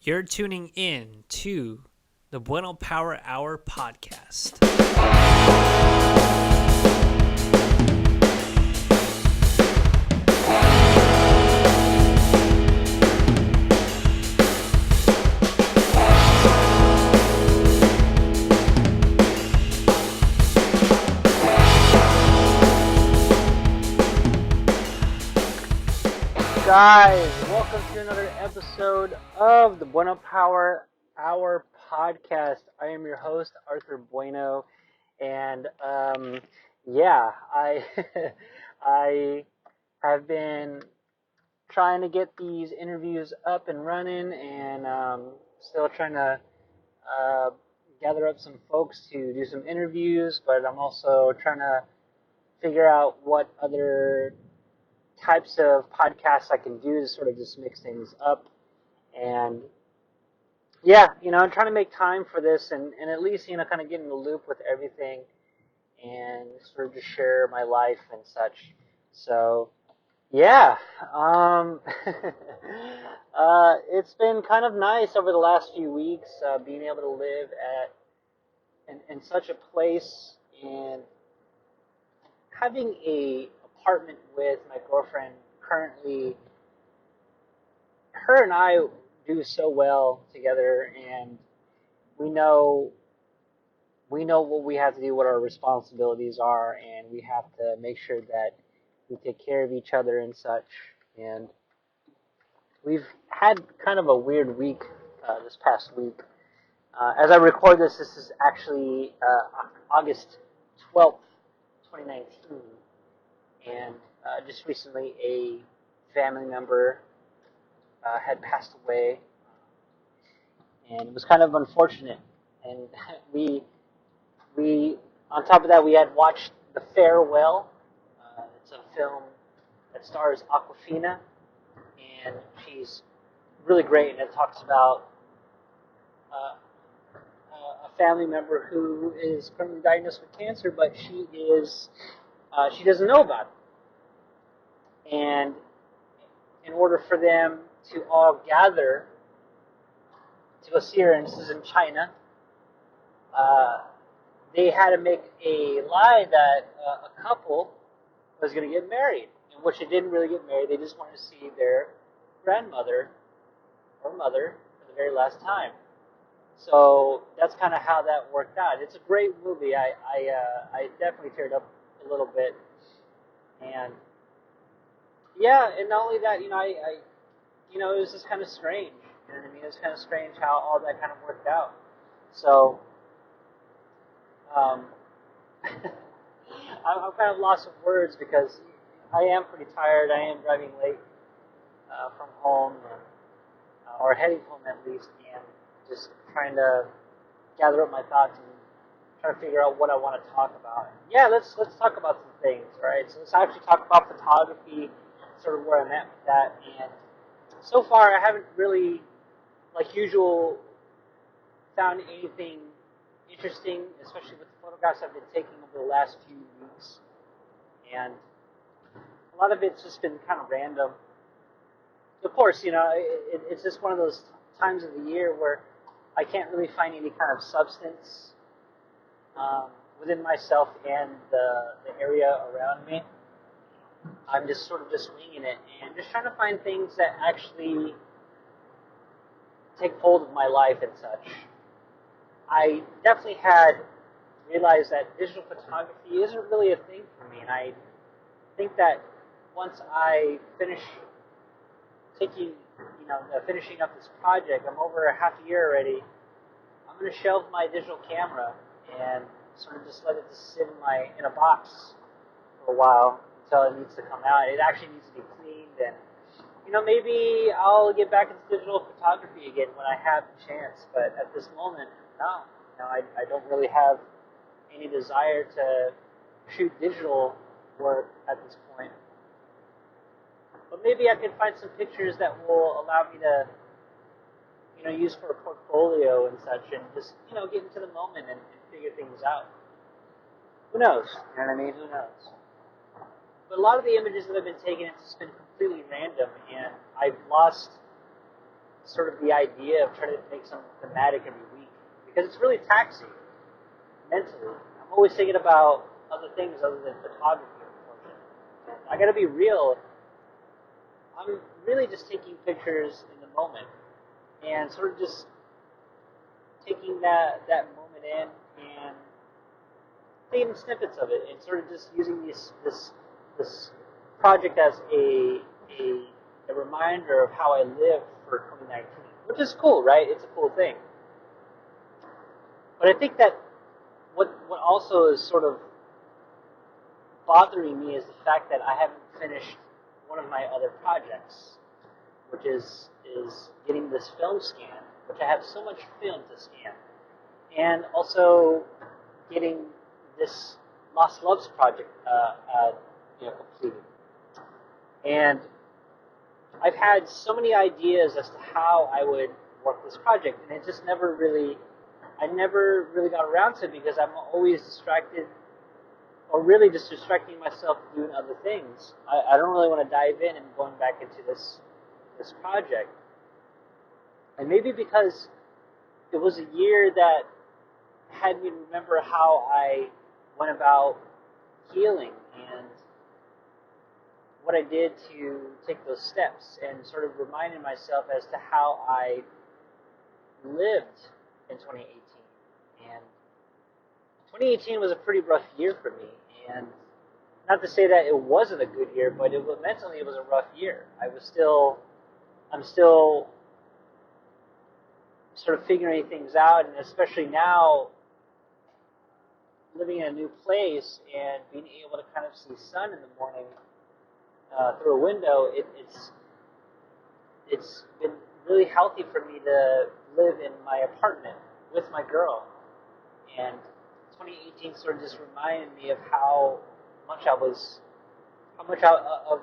You're tuning in to the Bueno Power Hour podcast. Guys, welcome to another episode of the Bueno Power Hour podcast. I am your host, Arthur Bueno, and I I have been trying to get these interviews up and running, and still trying to uh, gather up some folks to do some interviews. But I'm also trying to figure out what other types of podcasts I can do to sort of just mix things up. And I'm trying to make time for this and at least, kind of get in the loop with everything and sort of just share my life and such. So, um, it's been kind of nice over the last few weeks, being able to live in such a place and having a apartment with my girlfriend currently. Her and I do so well together, and we know what we have to do, what our responsibilities are, and we have to make sure that we take care of each other and such. And we've had kind of a weird week this past week. As I record this is actually August 12th, 2019, and just recently a family member had passed away, and it was kind of unfortunate. And we on top of that, we had watched The Farewell. It's a film that stars Aquafina, and she's really great, and it talks about a family member who is currently diagnosed with cancer, but she doesn't know about it. And in order for them to all gather to go see her, and this is in China, they had to make a lie that a couple was going to get married, in which they didn't really get married. They just wanted to see their grandmother or mother for the very last time. So that's kind of how that worked out. It's a great movie. I definitely teared up a little bit, and and not only that, it was just kind of strange. You know what I mean? It was kind of strange how all that kind of worked out. So, I'm kind of lost of words because I am pretty tired. I am driving late from home, or heading home at least, and just trying to gather up my thoughts and try to figure out what I want to talk about. Yeah, let's talk about some things, right? So let's actually talk about photography, sort of where I'm at with that. And so far, I haven't really, like usual, found anything interesting, especially with the photographs I've been taking over the last few weeks. And a lot of it's just been kind of random. Of course, it's just one of those times of the year where I can't really find any kind of substance within myself and the area around me. I'm just sort of just winging it and just trying to find things that actually take hold of my life and such. I definitely had realized that digital photography isn't really a thing for me, and I think that once I finish finishing up this project, I'm over a half a year already. I'm going to shelve my digital camera and sort of just let it just sit in a box for a while until it needs to come out. It actually needs to be cleaned, and maybe I'll get back into digital photography again when I have the chance. But at this moment, no. I don't really have any desire to shoot digital work at this point. But maybe I can find some pictures that will allow me to, use for a portfolio and such, and just, get into the moment and figure things out. Who knows? You know what I mean? Who knows? But a lot of the images that I've been taking, it's just been completely random, and I've lost sort of the idea of trying to make something thematic every week because it's really taxing mentally. I'm always thinking about other things other than photography, unfortunately. I got to be real. I'm really just taking pictures in the moment and sort of just taking that moment in and taking snippets of it and sort of just using this project as a reminder of how I lived for 2019, which is cool, right? It's a cool thing. But I think that what also is sort of bothering me is the fact that I haven't finished one of my other projects, which is getting this film scanned, which I have so much film to scan, and also getting this Lost Loves project completed. And I've had so many ideas as to how I would work this project, and it just never really got around to it because I'm always distracted, or really just distracting myself doing other things. I don't really want to dive in and going back into this project. And maybe because it was a year that had me remember how I went about healing and what I did to take those steps, and sort of reminding myself as to how I lived in 2018. And 2018 was a pretty rough year for me, and not to say that it wasn't a good year, but mentally it was a rough year. I'm still sort of figuring things out, and especially now, living in a new place and being able to kind of see sun in the morning through a window, it's been really healthy for me to live in my apartment with my girl. And 2018 sort of just reminded me of how much of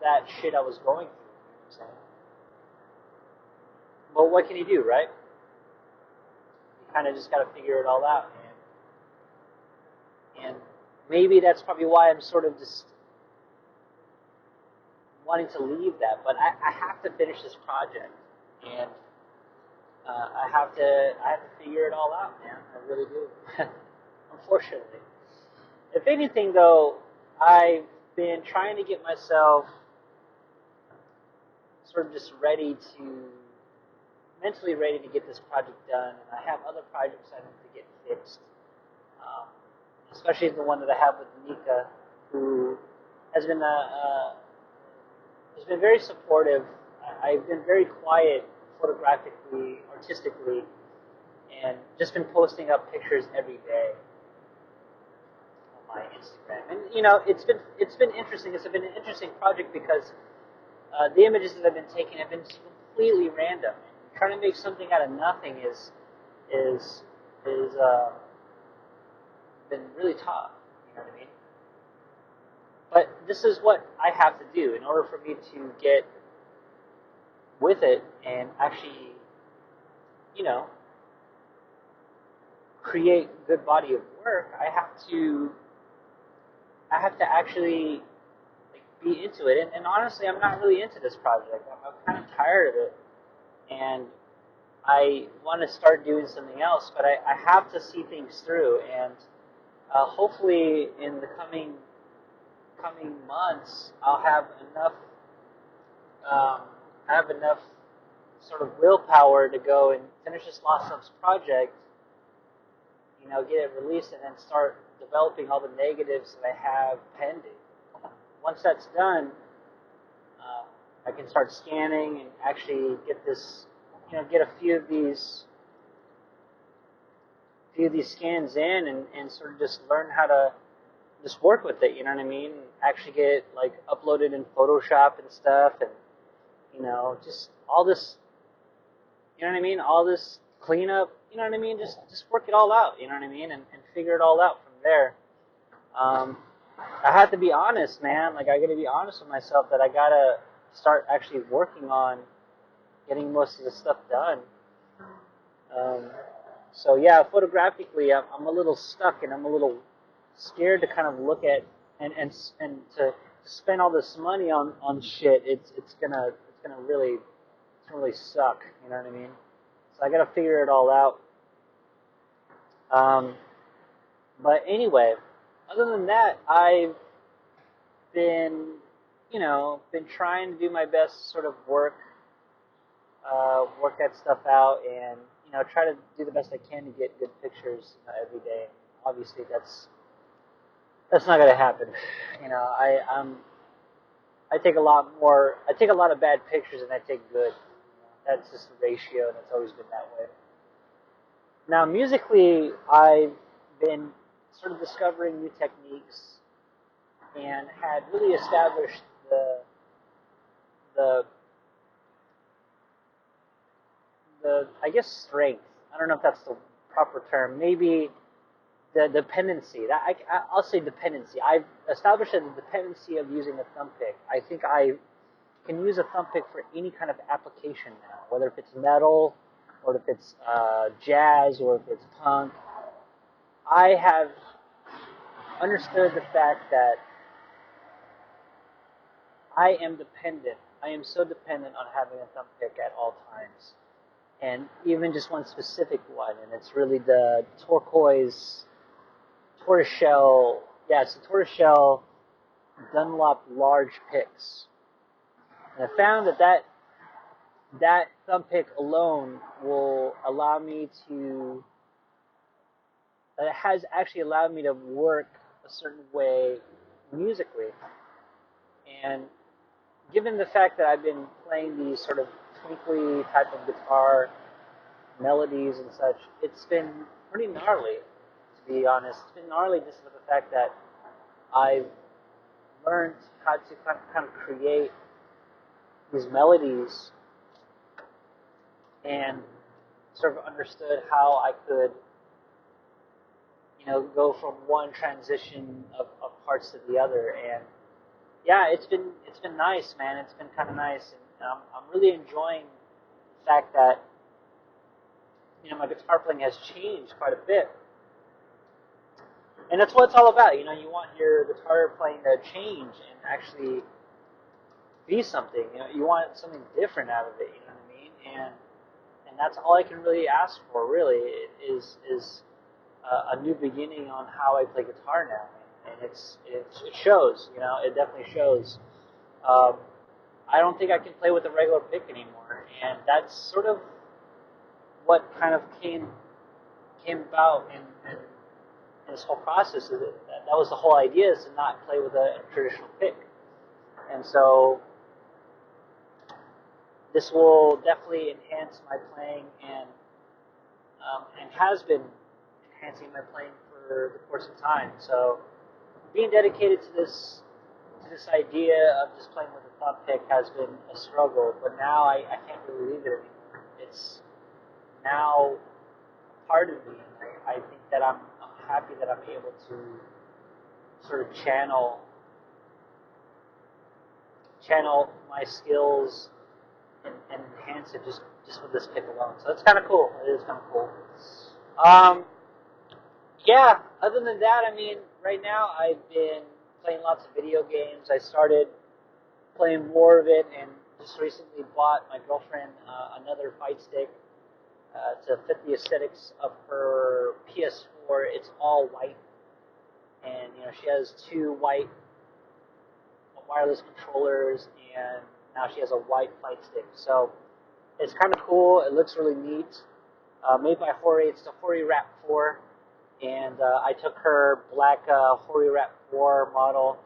that shit I was going through. You know what I'm saying? But what can you do, right? You kind of just got to figure it all out. And maybe that's probably why I'm sort of just wanting to leave that. But I have to finish this project, and I have to figure it all out, man. I really do. Unfortunately. If anything, though, I've been trying to get myself sort of just mentally ready to get this project done, and I have other projects I need to get fixed. Especially the one that I have with Nika, who has been very supportive. I've been very quiet photographically, artistically, and just been posting up pictures every day on my Instagram. And it's been interesting. It's been an interesting project because the images that I've been taking have been completely random. And trying to make something out of nothing is been really tough. You know what I mean? But this is what I have to do in order for me to get with it and actually, create a good body of work. I have to actually be into it. And honestly, I'm not really into this project. I'm kind of tired of it, and I want to start doing something else. But I have to see things through, and hopefully in the coming months, I'll have enough sort of willpower to go and finish this Lost Subs project, get it released, and then start developing all the negatives that I have pending. Once that's done, I can start scanning and actually get a few of these scans in, and sort of just learn how to just work with it, you know what I mean? Actually get it uploaded in Photoshop and stuff, and just all this, you know what I mean? All this cleanup, you know what I mean? Just work it all out, you know what I mean? And figure it all out from there. I have to be honest, man. I got to be honest with myself that I got to start actually working on getting most of the stuff done. So yeah, photographically, I'm a little stuck, and I'm a little scared to kind of look at and to spend all this money on shit. It's gonna really doesn't really suck. You know what I mean? So I got to figure it all out. Um, but anyway, other than that, I've been, been trying to do my best to sort of work that stuff out, and try to do the best I can to get good pictures every day. Obviously, that's not gonna happen. I take a lot more. I take a lot of bad pictures than I take good. That's just the ratio, and it's always been that way. Now, musically, I've been sort of discovering new techniques and had really established the the I guess strength. I don't know if that's the proper term. Maybe the dependency. I'll say dependency. I've established the dependency of using a thumb pick. I think I can use a thumb pick for any kind of application now, whether if it's metal or if it's jazz or if it's punk. I have understood the fact that I am dependent. I am so dependent on having a thumb pick at all times. And even just one specific one, and it's really the tortoiseshell, yeah, it's the tortoiseshell Dunlop large picks. And I found that thumb pick alone will allow me to, it has actually allowed me to work a certain way musically. And given the fact that I've been playing these sort of twinkly type of guitar melodies and such, it's been pretty gnarly, to be honest. It's been gnarly just with the fact that I've learned how to kind of create these melodies and sort of understood how I could, go from one transition of parts to the other. And yeah, it's been nice, man. It's been kind of nice, and I'm really enjoying the fact that my guitar playing has changed quite a bit. And that's what it's all about. You want your guitar playing to change and actually be something. You want something different out of it. You know what I mean? And that's all I can really ask for. Really, is a new beginning on how I play guitar now, and it shows. It definitely shows. Um, I don't think I can play with a regular pick anymore, and that's sort of what kind of came about in this whole process. Is that was the whole idea, is to not play with a traditional pick. And so this will definitely enhance my playing, and has been enhancing my playing for the course of time. So being dedicated to this idea of just playing with a thumb pick has been a struggle, but now I can't really leave it anymore. It's now part of me, and I think that I'm happy that I'm able to sort of channel my skills and enhance it just with this pick alone. So it's kind of cool. It is kind of cool. Um, yeah. Other than that, I mean, right now I've been playing lots of video games. I started playing more of it, and just recently bought my girlfriend another fight stick to fit the aesthetics of her PS4. It's all white, and she has two white wireless controllers, and now she has a white fight stick. So it's kind of cool. It looks really neat. Made by Hori. It's the Hori Rap 4, and I took her black Hori Rap 4 model,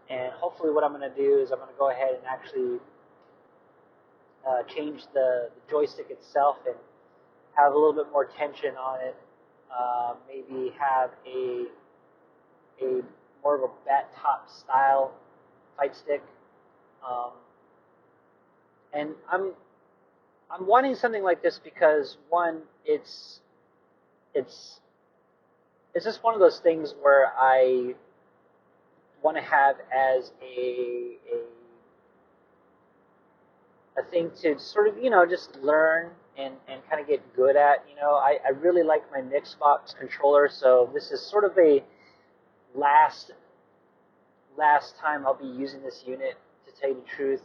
and hopefully what I'm going to do is I'm going to go ahead and actually change the joystick itself and have a little bit more tension on it. Maybe have a more of a bat top style fight stick. And I'm wanting something like this because, one, it's just one of those things where I want to have as a thing to sort of just learn and kind of get good at. I really like my Mixbox controller, so this is sort of a last time I'll be using this unit, to tell you the truth.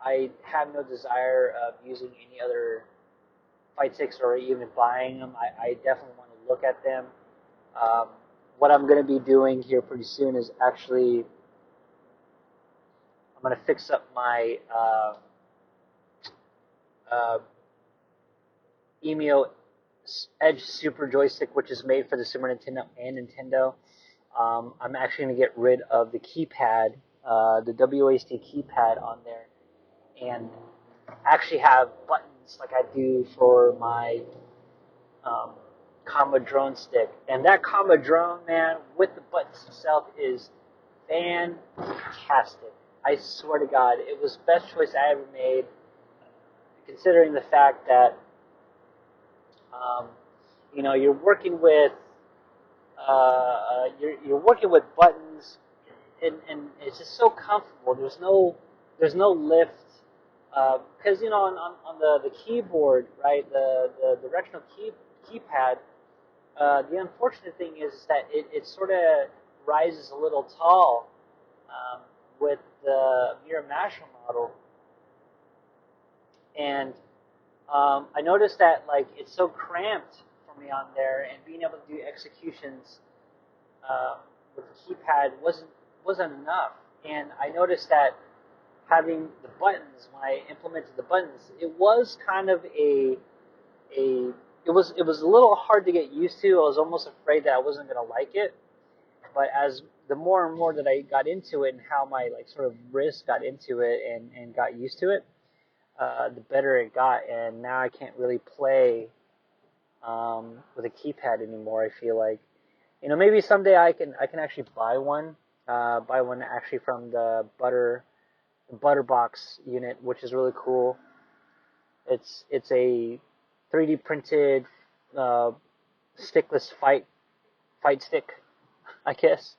I have no desire of using any other fight sticks or even buying them. I definitely want to look at them. Um, what I'm going to be doing here pretty soon is actually I'm going to fix up my uh, Emio Edge Super Joystick, which is made for the Super Nintendo and Nintendo. I'm actually going to get rid of the keypad, the WASD keypad on there, and actually have buttons like I do for my um, combo drone stick. And that combo drone, man, with the buttons itself is fantastic. I swear to God, it was the best choice I ever made, considering the fact that um, you're working with you're working with buttons, and it's just so comfortable. There's no lift because on the keyboard, right, the directional keypad. The unfortunate thing is that it sort of rises a little tall um, with the Mirror Masher model, and I noticed that like it's so cramped for me on there, and being able to do executions um, with the keypad wasn't enough. And I noticed that having the buttons, when I implemented the buttons, it was kind of a it was a little hard to get used to. I was almost afraid that I wasn't gonna like it. But as the more and more that I got into it, and how my like sort of wrist got into it and got used to it, the better it got. And now I can't really play with a keypad anymore. I feel like, maybe someday I can actually buy one actually from the butter box unit, which is really cool. It's a 3D printed uh, stickless fight stick, I guess.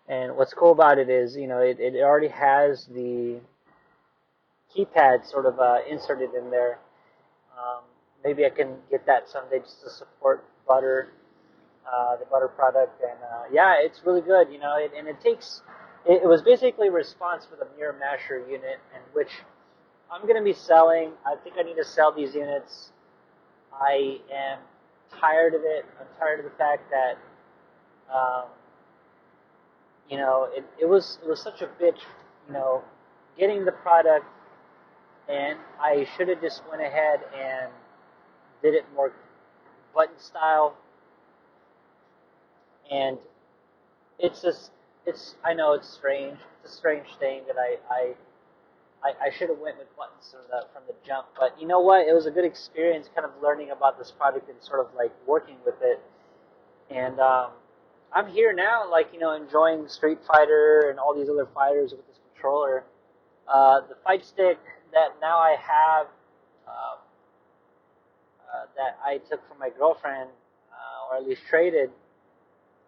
And what's cool about it is, it already has the keypad sort of inserted in there. Um, Maybe I can get that someday just to support the butter product, and yeah, it's really good. And it was basically a response for the Mirror Masher unit, in which I'm going to be selling. I think I need to sell these units. I am tired of it. I'm tired of the fact that um, it was such a bitch, getting the product, and I should have just went ahead and did it more button style. And it's just I know it's strange. It's a strange thing that I should have went with buttons from the jump. But you know what? It was a good experience, kind of learning about this product and sort of like working with it. And I'm here now, like enjoying Street Fighter and all these other fighters with this controller. The fight stick that now I have, uh, that I took from my girlfriend, or at least traded.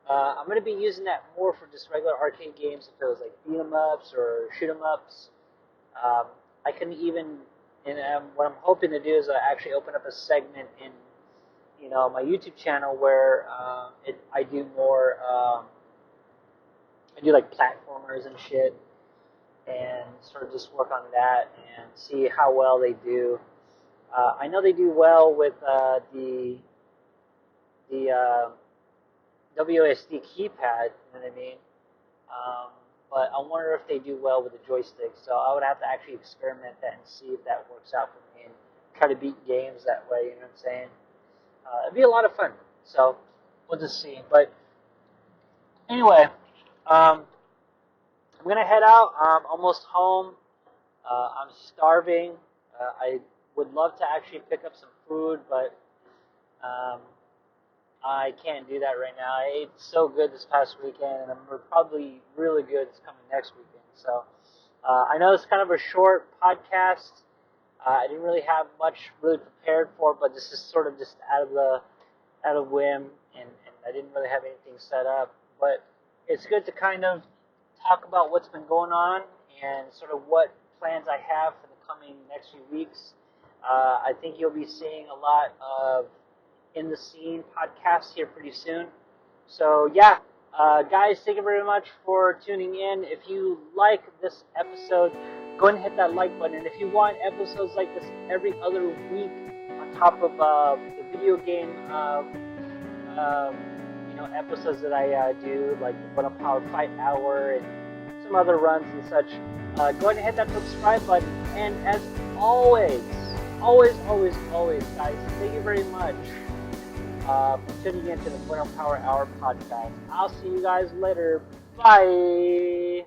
I'm going to be using that more for just regular arcade games, if it was like beat 'em ups or shoot 'em ups. Um, I can even, and what I'm hoping to do is actually open up a segment in, my YouTube channel where I do more, I do like platformers and shit, and sort of just work on that and see how well they do. I know they do well with the WSD keypad, you know what I mean? Um, but I wonder if they do well with the joystick. So I would have to actually experiment that and see if that works out for me and try to beat games that way. You know what I'm saying? It'd be a lot of fun. So we'll just see. But anyway, um, I'm gonna head out. I'm almost home. I'm starving. I would love to actually pick up some food, but um, I can't do that right now. I ate so good this past weekend, and I'm probably really good this coming next weekend. So I know it's kind of a short podcast. I didn't really have much really prepared for, but this is sort of just out of whim, and I didn't really have anything set up. But it's good to kind of talk about what's been going on and sort of what plans I have for the coming next few weeks. I think you'll be seeing a lot of In the Scene podcast here pretty soon. So yeah, Guys, thank you very much for tuning in. If you like this episode, go ahead and hit that like button. And if you want episodes like this every other week on top of the video game episodes that I do, like the Bueno Power Fight Hour and some other runs and such, go ahead and hit that subscribe button. And as always, guys, thank you very much for tuning in to the Bueno Power Hour podcast. I'll see you guys later. Bye.